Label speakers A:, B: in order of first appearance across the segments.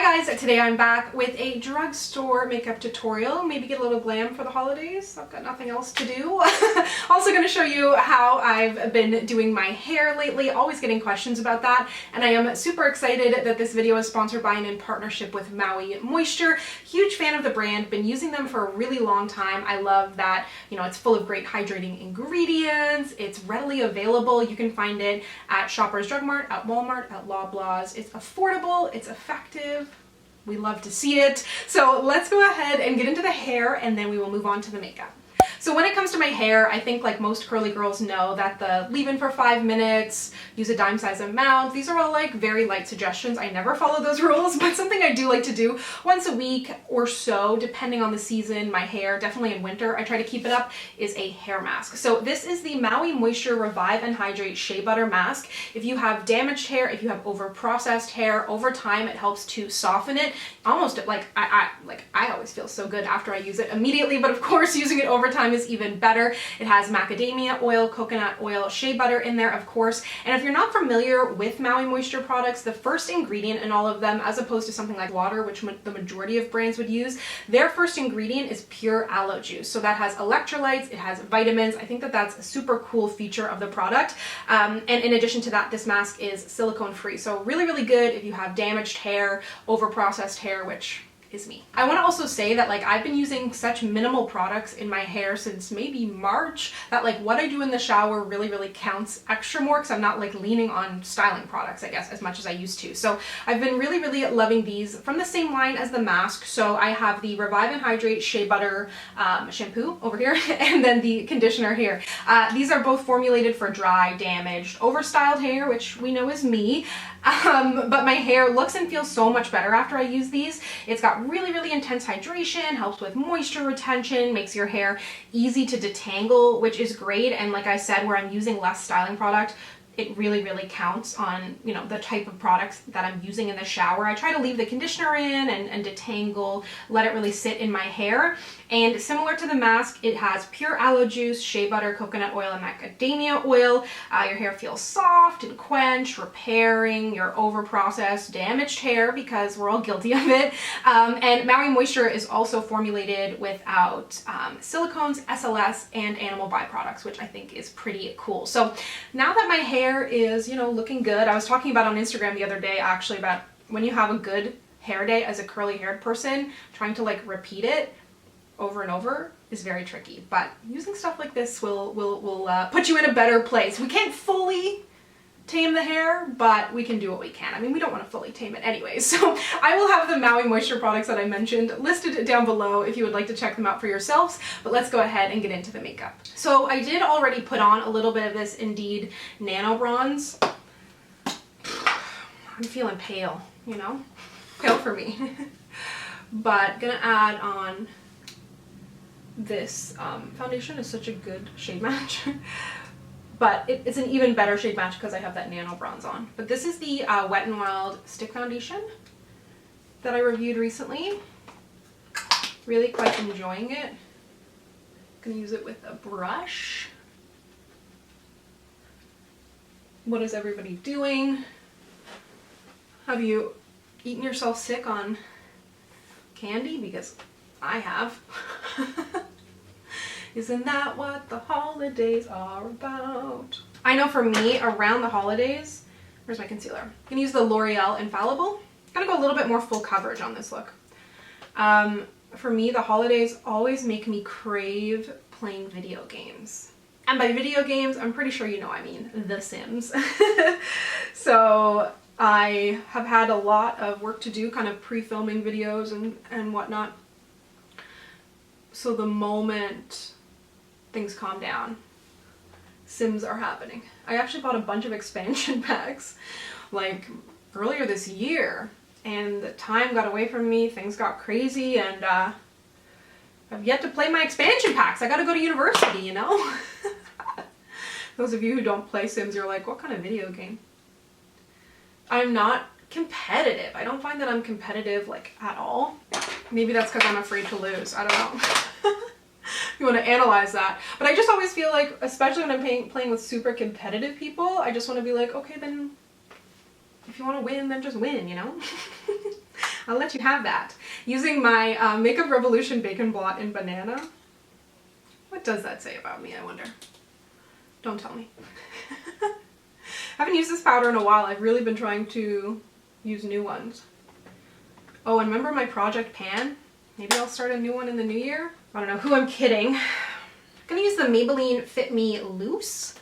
A: Hey guys, today I'm back with a drugstore makeup tutorial. Maybe get a little glam for the holidays. I've got nothing else to do. Also going to show you how I've been doing my hair lately. Always getting questions about that, and I am super excited that this video is sponsored by and in partnership with Maui Moisture. Huge fan of the brand, been using them for a really long time. I love that, you know, it's full of great hydrating ingredients. It's readily available. You can find it at Shoppers Drug Mart, at Walmart, at Loblaws. It's affordable, it's effective. We love to see it. So let's go ahead and get into the hair, and then we will move on to the makeup. So when it comes to my hair, I think like most curly girls know that the leave in for 5 minutes, use a dime size amount, these are all like very light suggestions. I never follow those rules, but something I do like to do once a week or so, depending on the season, my hair, definitely in winter, I try to keep it up, is a hair mask. So this is the Maui Moisture Revive and Hydrate Shea Butter Mask. If you have damaged hair, if you have over processed hair, over time it helps to soften it. Almost like I always feel so good after I use it immediately, but of course using it over time is even better. It has macadamia oil, coconut oil, shea butter in there, of course. And if you're not familiar with Maui Moisture products, the first ingredient in all of them, as opposed to something like water, which the majority of brands would use, their first ingredient is pure aloe juice. So that has electrolytes, it has vitamins. I think that that's a super cool feature of the product. And in addition to that, this mask is silicone free. So really, really good if you have damaged hair, over processed hair, which is me. I want to also say that like I've been using such minimal products in my hair since maybe March that like what I do in the shower really counts extra more, because I'm not like leaning on styling products, I guess, as much as I used to. So I've been really loving these from the same line as the mask. So I have the Revive and Hydrate Shea Butter shampoo over here and then the conditioner here. These are both formulated for dry, damaged, overstyled hair, which we know is me. But my hair looks and feels so much better after I use these. It's got really intense hydration, helps with moisture retention, makes your hair easy to detangle, which is great. And like I said, where I'm using less styling product, it really counts on, you know, the type of products that I'm using in the shower. I try to leave the conditioner in and detangle, let it really sit in my hair. And similar to the mask, it has pure aloe juice, shea butter, coconut oil, and macadamia oil. Your hair feels soft and quenched, repairing your over-processed, damaged hair, because we're all guilty of it. And Maui Moisture is also formulated without silicones, SLS, and animal byproducts, which I think is pretty cool. So now that my hair is, you know, looking good, I was talking about on Instagram the other day actually about when you have a good hair day as a curly haired person, trying to like repeat it over and over is very tricky, but using stuff like this will put you in a better place. We can't fully tame the hair, but we can do what we can. I mean, we don't want to fully tame it anyways. So I will have the Maui Moisture products that I mentioned listed down below if you would like to check them out for yourselves, but let's go ahead and get into the makeup. So I did already put on a little bit of this Indeed Nanobronze. I'm feeling pale, you know? Pale for me. But gonna add on this foundation. Is such a good shade match. But it's an even better shade match because I have that Nanobronze on. But this is the Wet n Wild Stick Foundation that I reviewed recently. Really quite enjoying it. Gonna use it with a brush. What is everybody doing? Have you eaten yourself sick on candy? Because I have. Isn't that what the holidays are about? I know for me, around the holidays, where's my concealer? I'm gonna use the L'Oreal Infallible. Gotta go a little bit more full coverage on this look. For me, the holidays always make me crave playing video games. And by video games, I'm pretty sure you know I mean The Sims. So I have had a lot of work to do, kind of pre-filming videos and whatnot. So the moment things calm down, Sims are happening. I actually bought a bunch of expansion packs like earlier this year, and the time got away from me, things got crazy, and I've yet to play my expansion packs. I gotta go to university, you know? Those of you who don't play Sims, you're like, what kind of video game? I'm not competitive. I don't find that I'm competitive like at all. Maybe that's because I'm afraid to lose. I don't know. You want to analyze that. But I just always feel like, especially when I'm playing with super competitive people, I just want to be like, okay, then if you want to win, then just win, you know? I'll let you have that. Using my Makeup Revolution Bacon Blot in Banana. What does that say about me, I wonder? Don't tell me. I haven't used this powder in a while. I've really been trying to use new ones. Oh, and remember my Project Pan? Maybe I'll start a new one in the new year? I don't know who I'm kidding. I'm gonna use the Maybelline Fit Me Loose.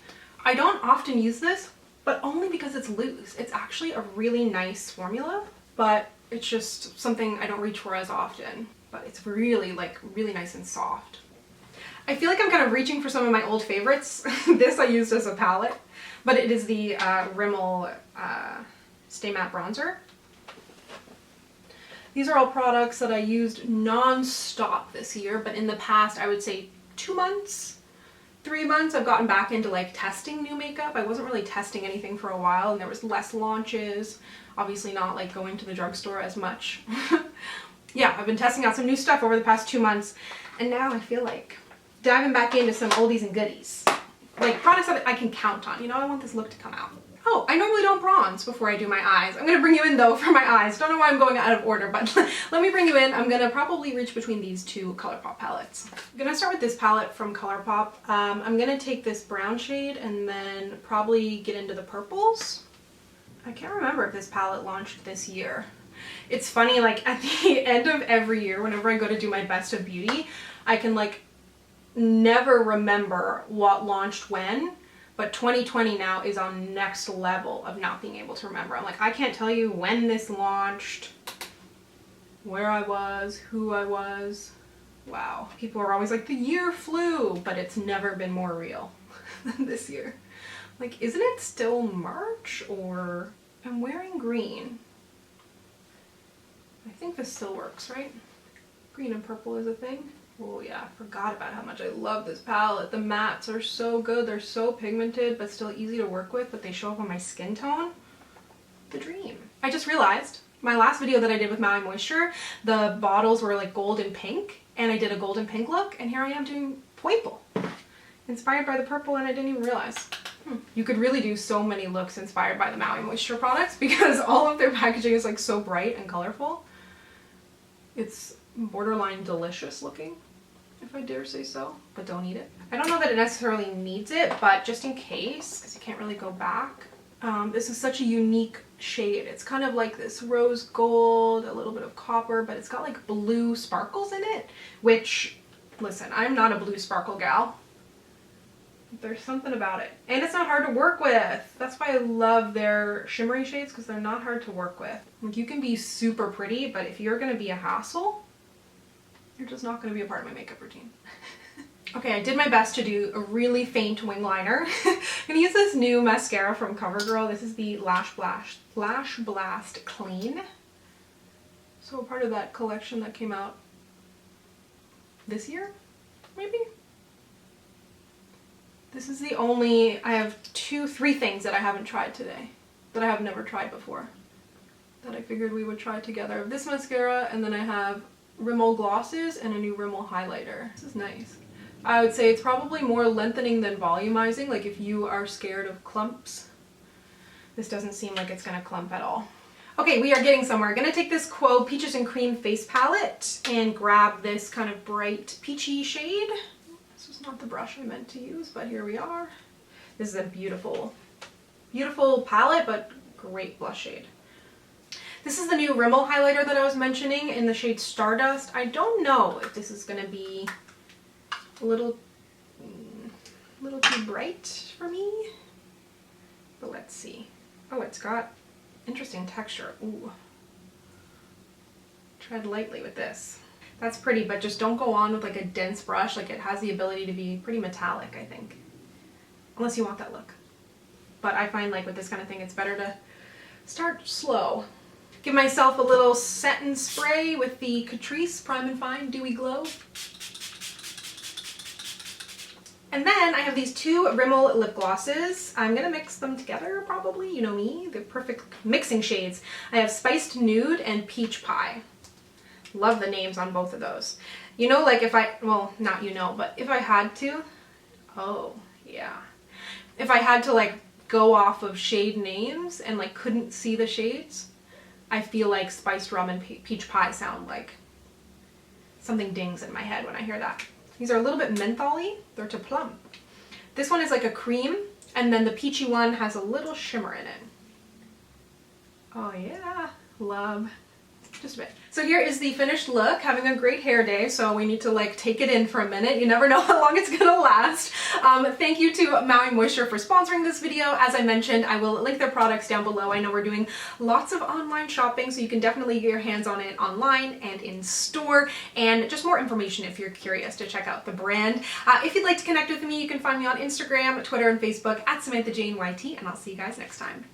A: I don't often use this, but only because it's loose. It's actually a really nice formula, but it's just something I don't reach for as often. But it's really, like, really nice and soft. I feel like I'm kind of reaching for some of my old favorites. This I used as a palette, but it is the Rimmel Stay Matte Bronzer. These are all products that I used non-stop this year, but in the past, I would say 2 months, 3 months, I've gotten back into like testing new makeup. I wasn't really testing anything for a while, and there was less launches. Obviously not like going to the drugstore as much. Yeah, I've been testing out some new stuff over the past 2 months, and now I feel like diving back into some oldies and goodies. Like products that I can count on. You know, I want this look to come out. Oh, I normally don't bronze before I do my eyes. I'm gonna bring you in though for my eyes. Don't know why I'm going out of order, but let me bring you in. I'm gonna probably reach between these two Colourpop palettes. I'm gonna start with this palette from Colourpop. I'm gonna take this brown shade and then probably get into the purples. I can't remember if this palette launched this year. It's funny, like at the end of every year, whenever I go to do my best of beauty, I can like never remember what launched when. But 2020 now is on next level of not being able to remember. I'm like, I can't tell you when this launched, where I was, who I was. Wow. People are always like, the year flew, but it's never been more real than this year. Like, isn't it still March? Or I'm wearing green. I think this still works, right? Green and purple is a thing. Oh yeah, I forgot about how much I love this palette. The mattes are so good. They're so pigmented, but still easy to work with, but they show up on my skin tone. The dream. I just realized my last video that I did with Maui Moisture, the bottles were like gold and pink, and I did a gold and pink look, and here I am doing purple. Inspired by the purple, and I didn't even realize. You could really do so many looks inspired by the Maui Moisture products because all of their packaging is like so bright and colorful. It's borderline delicious looking, if I dare say so, but don't eat it. I don't know that it necessarily needs it, but just in case, because you can't really go back. This is such a unique shade. It's kind of like this rose gold, a little bit of copper, but it's got like blue sparkles in it, which, listen, I'm not a blue sparkle gal. There's something about it. And it's not hard to work with. That's why I love their shimmery shades, because they're not hard to work with. Like, you can be super pretty, but if you're going to be a hassle, you're just not going to be a part of my makeup routine. Okay, I did my best to do a really faint wing liner. I'm going to use this new mascara from Covergirl. This is the Lash Blast Clean. So part of that collection that came out this year, maybe? This is the only, I have 3 things that I haven't tried today, that I have never tried before, that I figured we would try together. This mascara, and then I have Rimmel glosses and a new Rimmel highlighter. This is nice. I would say it's probably more lengthening than volumizing. Like if you are scared of clumps, this doesn't seem like it's gonna clump at all. Okay, we are getting somewhere. I'm gonna take this Quo Peaches and Cream face palette and grab this kind of bright peachy shade. This was not the brush I meant to use, but here we are. This is a beautiful, beautiful palette, but great blush shade. This is the new Rimmel highlighter that I was mentioning in the shade Stardust. I don't know if this is going to be a little too bright for me, but let's see. Oh, it's got interesting texture. Ooh. Tread lightly with this. That's pretty, but just don't go on with like a dense brush. Like, it has the ability to be pretty metallic, I think, unless you want that look. But I find like with this kind of thing, it's better to start slow. Give myself a little set and spray with the Catrice Prime and Fine Dewy Glow. And then I have these 2 Rimmel lip glosses. I'm gonna mix them together probably, you know me, they're perfect mixing shades. I have Spiced Nude and Peach Pie. Love the names on both of those. You know, like if I, well, not you know, but if I had to, oh yeah. If I had to like go off of shade names and like couldn't see the shades, I feel like spiced rum and peach pie sound like. Something dings in my head when I hear that. These are a little bit mentholy. They're to plum. This one is like a cream, and then the peachy one has a little shimmer in it. Oh yeah, love. Just a bit. So here is the finished look, having a great hair day, so we need to like take it in for a minute. You never know how long it's gonna last. Thank you to Maui Moisture for sponsoring this video. As I mentioned, I will link their products down below. I know we're doing lots of online shopping, so you can definitely get your hands on it online and in store, and just more information if you're curious to check out the brand. If you'd like to connect with me, you can find me on Instagram, Twitter, and Facebook at SamanthaJaneYT, and I'll see you guys next time.